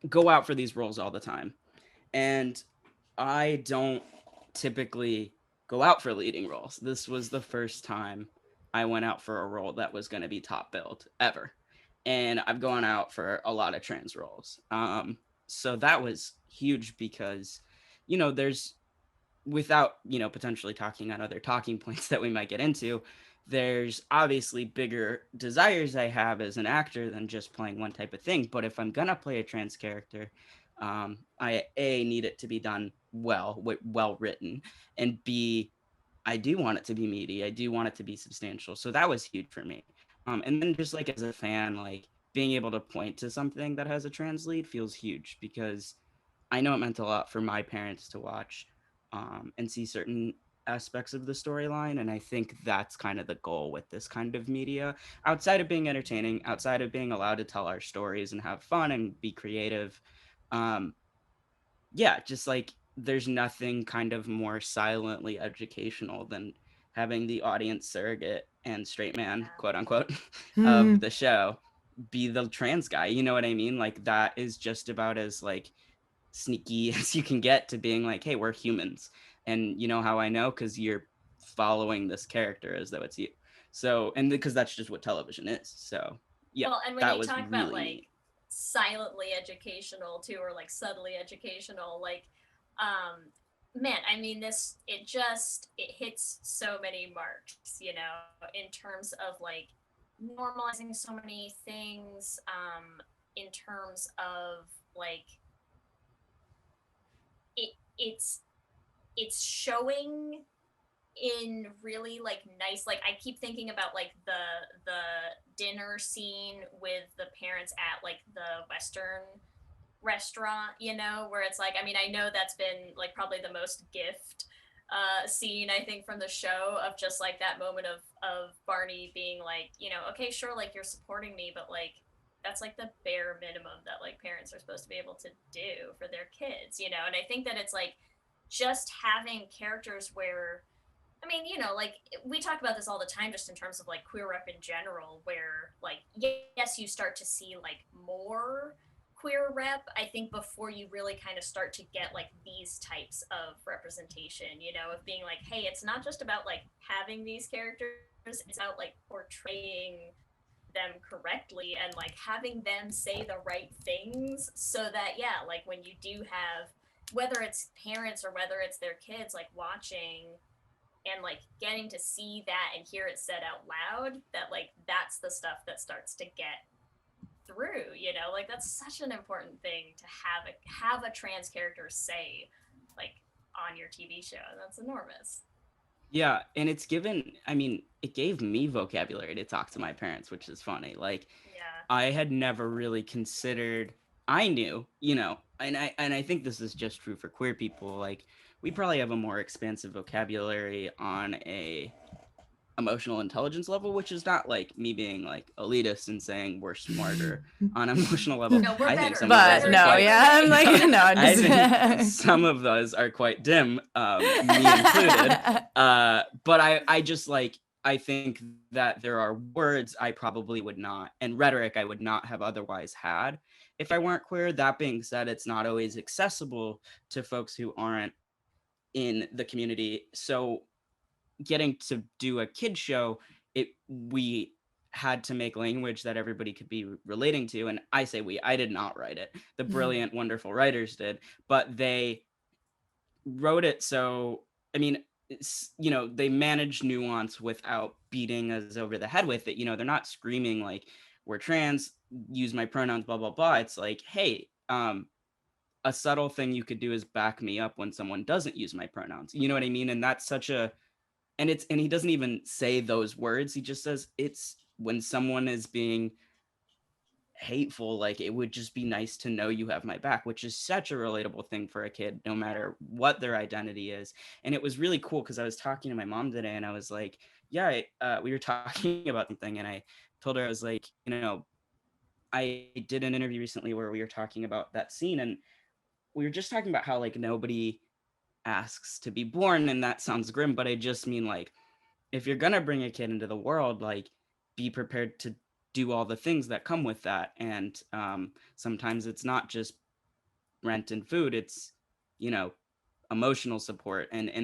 go out for these roles all the time. And I don't typically go out for leading roles. This was the first time I went out for a role that was going to be top billed ever. And I've gone out for a lot of trans roles. So that was huge because, there's, without, potentially talking on other talking points that we might get into, there's obviously bigger desires I have as an actor than just playing one type of thing. But if I'm gonna play a trans character, I need it to be done well written, and B, I do want it to be meaty. I do want it to be substantial. So that was huge for me. And then just like as a fan, like being able to point to something that has a trans lead feels huge because I know it meant a lot for my parents to watch and see certain aspects of the storyline. And I think that's kind of the goal with this kind of media. Outside of being entertaining, outside of being allowed to tell our stories and have fun and be creative, um, yeah, just like there's nothing kind of more silently educational than having the audience surrogate and straight man, Yeah. quote unquote, of Hmm. the show be the trans guy. You know what I mean? Like that is just about as like sneaky as you can get to being like, hey, we're humans. And you know how I know? Because you're following this character as though it's you. So, and because that's just what television is. So, yeah, Well, and when that you was talk about really like neat. silently educational too, or like subtly educational, like, um, man, I mean, this it hits so many marks, in terms of like normalizing so many things, in terms of like it, it's showing in really like nice, like I keep thinking about like the dinner scene with the parents at like the western restaurant, where it's like, I mean, I know that's been like probably the most gift scene, I think, from the show, of just like that moment of Barney being like, okay, sure, like you're supporting me, but like that's like the bare minimum that like parents are supposed to be able to do for their kids, and I think that it's like just having characters where, I mean, like we talk about this all the time, just in terms of like queer rep in general, where like, yes, you start to see like more queer rep, I think, before you really kind of start to get like these types of representation, of being like, hey, it's not just about like having these characters, it's about like portraying them correctly and like having them say the right things, so that, yeah, like when you do have, whether it's parents or whether it's their kids, like watching and like getting to see that and hear it said out loud, that like that's the stuff that starts to get through, like that's such an important thing to have a trans character say, like, on your TV show. That's enormous. Yeah, and it's given, I mean, it gave me vocabulary to talk to my parents, which is funny. Like, Yeah. I had never really considered, I knew, and I think this is just true for queer people, like we probably have a more expansive vocabulary on a emotional intelligence level, which is not like me being like elitist and saying we're smarter on an emotional level. No, we're I think better. some of We're those But better are in no, quite every yeah, I'm way. like, no, I think just. some of those are quite dim, me included. But I just like, I think that there are words I probably would not, and rhetoric I would not have otherwise had if I weren't queer. That being said, it's not always accessible to folks who aren't in the community. So getting to do a kid show, we had to make language that everybody could be relating to. And I say we, I did not write it. The brilliant, wonderful writers did, but they wrote it so, I mean, they manage nuance without beating us over the head with it. They're not screaming like, we're trans, use my pronouns, blah, blah, blah. It's like, hey, a subtle thing you could do is back me up when someone doesn't use my pronouns. You know what I mean? And that's such a, and he doesn't even say those words. He just says it's when someone is being hateful, like it would just be nice to know you have my back, which is such a relatable thing for a kid, no Yeah. matter what their identity is. And it was really cool because I was talking to my mom today and I was like, yeah, we were talking about something, and I told her, I was like, I did an interview recently where we were talking about that scene, and we were just talking about how like nobody asks to be born, and that sounds grim, but I just mean like, if you're gonna bring a kid into the world, like be prepared to do all the things that come with that. And sometimes it's not just rent and food. It's, you know, emotional support. And